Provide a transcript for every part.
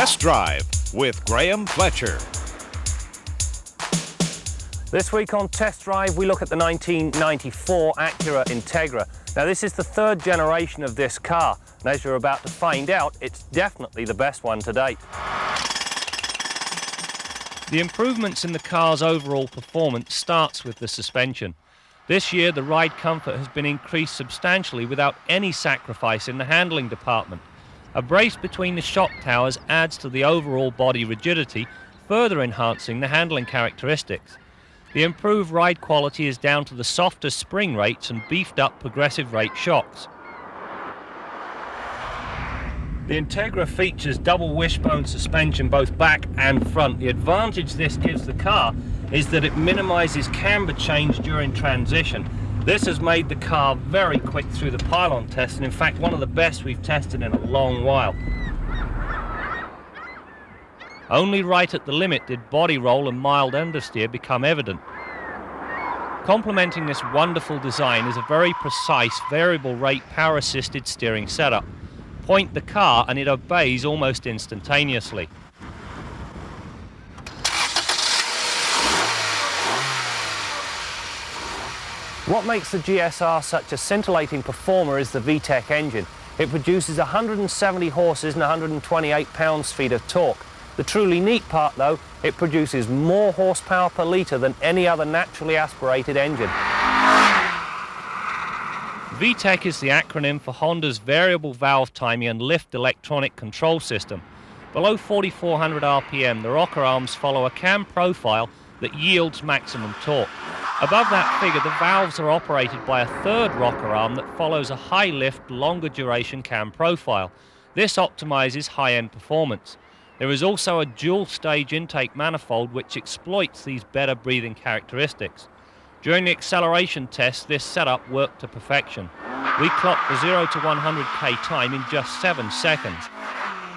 Test Drive with Graham Fletcher. This week on Test Drive, we look at the 1994 Acura Integra. Now, this is the third generation of this car, and as you're about to find out, it's definitely the best one to date. The improvements in the car's overall performance starts with the suspension. This year, the ride comfort has been increased substantially without any sacrifice in the handling department. A brace between the shock towers adds to the overall body rigidity, further enhancing the handling characteristics. The improved ride quality is down to the softer spring rates and beefed up progressive rate shocks. The Integra features double wishbone suspension both back and front. The advantage this gives the car is that it minimizes camber change during transition. This has made the car very quick through the pylon test, and in fact one of the best we've tested in a long while. Only right at the limit did body roll and mild understeer become evident. Complementing this wonderful design is a very precise variable rate power assisted steering setup. Point the car and it obeys almost instantaneously. What makes the GSR such a scintillating performer is the VTEC engine. It produces 170 horses and 128 pounds-feet of torque. The truly neat part, though, it produces more horsepower per litre than any other naturally aspirated engine. VTEC is the acronym for Honda's variable valve timing and lift electronic control system. Below 4,400 RPM, the rocker arms follow a cam profile that yields maximum torque. Above that figure, the valves are operated by a third rocker arm that follows a high lift, longer duration cam profile. This optimizes high-end performance. There is also a dual-stage intake manifold which exploits these better breathing characteristics. During the acceleration test, this setup worked to perfection. We clocked the 0 to 100k time in just 7 seconds.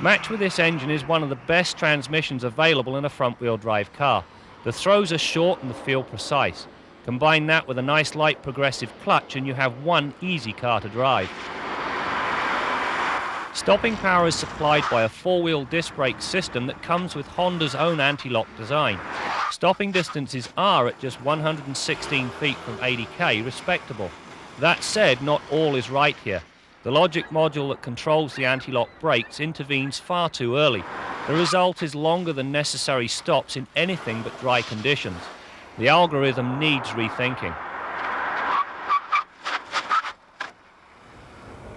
Matched with this engine is one of the best transmissions available in a front-wheel drive car. The throws are short and the feel precise. Combine that with a nice light progressive clutch and you have one easy car to drive. Stopping power is supplied by a four-wheel disc brake system that comes with Honda's own anti-lock design. Stopping distances are at just 116 feet from 80k, respectable. That said, not all is right here. The logic module that controls the anti-lock brakes intervenes far too early. The result is longer than necessary stops in anything but dry conditions. The algorithm needs rethinking.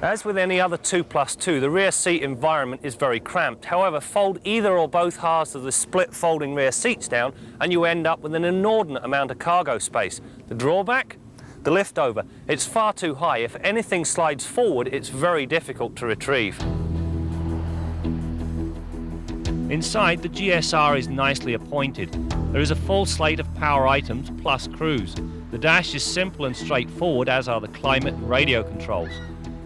As with any other 2+2, the rear seat environment is very cramped. However, fold either or both halves of the split folding rear seats down and you end up with an inordinate amount of cargo space. The drawback? The lift over. It's far too high. If anything slides forward, it's very difficult to retrieve. Inside, the GSR is nicely appointed. There is a full slate of power items plus cruise. The dash is simple and straightforward, as are the climate and radio controls.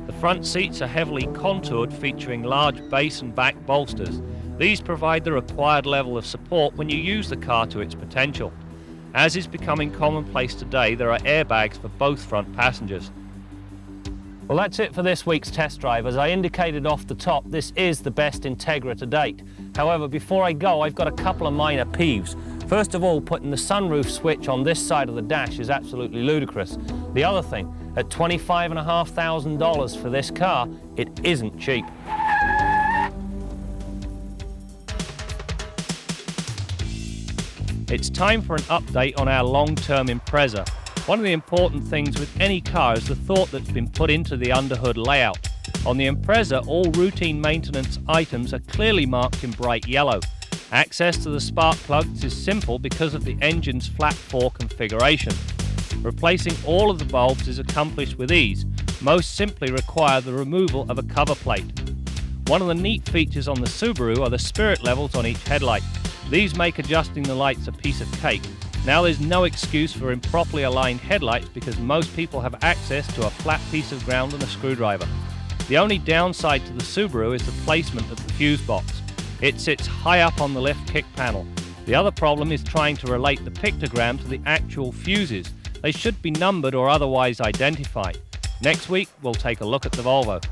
The front seats are heavily contoured, featuring large base and back bolsters. These provide the required level of support when you use the car to its potential. As is becoming commonplace today, there are airbags for both front passengers. Well, that's it for this week's test drive. As I indicated off the top, this is the best Integra to date. However, before I go, I've got a couple of minor peeves. First of all, putting the sunroof switch on this side of the dash is absolutely ludicrous. The other thing, at $25,500 for this car, it isn't cheap. It's time for an update on our long-term Impreza. One of the important things with any car is the thought that's been put into the underhood layout. On the Impreza, all routine maintenance items are clearly marked in bright yellow. Access to the spark plugs is simple because of the engine's flat 4 configuration. Replacing all of the bulbs is accomplished with ease. Most simply require the removal of a cover plate. One of the neat features on the Subaru are the spirit levels on each headlight. These make adjusting the lights a piece of cake. Now there's no excuse for improperly aligned headlights because most people have access to a flat piece of ground and a screwdriver. The only downside to the Subaru is the placement of the fuse box. It sits high up on the left kick panel. The other problem is trying to relate the pictogram to the actual fuses. They should be numbered or otherwise identified. Next week, we'll take a look at the Volvo.